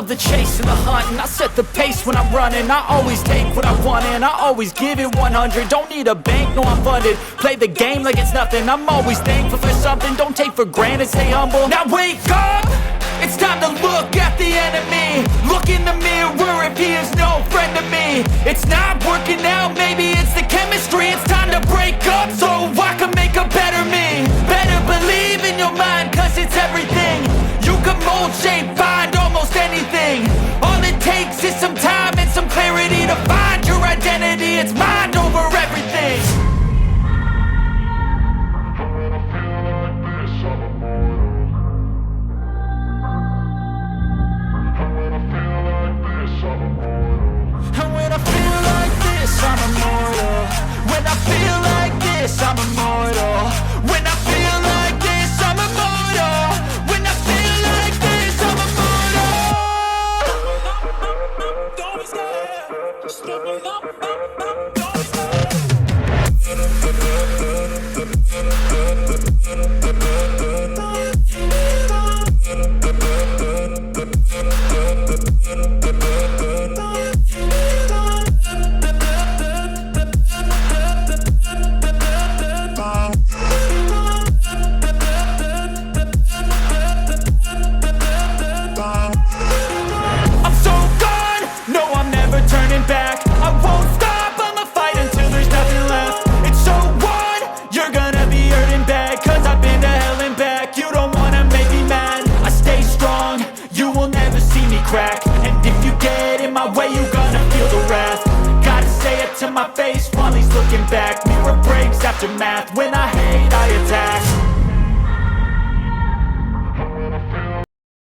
love the chase and the hunt, and I set the pace when I'm running. I always take what I want and I always give it 100. Don't need a bank, no I'm funded. Play the game like it's nothing. I'm always thankful for something. Don't take for granted, stay humble. Now wake up! It's time to look at the enemy. Look in the mirror if he is no friend to me. It's not working out, maybe it's the chemistry. It's time to break up so I can make a better me. Better believe in your mind, cause it's everything. You can mold, shape, find almost anything. All it takes is some time and some clarity to find your identity. It's mind over everything. I'm immortal. When I feel like this, I'm immortal. When I feel like this, I'm immortal. When I feel like this, I'm immortal. Don't stop. Just give me up. Don't stop. Back. I won't stop, I'ma fight until there's nothing left. It's so on, you're gonna be hurting bad, cause I've been to hell and back. You don't wanna make me mad, I stay strong, you will never see me crack. And if you get in my way, you're gonna feel the wrath. Gotta say it to my face while he's looking back. Mirror breaks after math, when I hate I attack.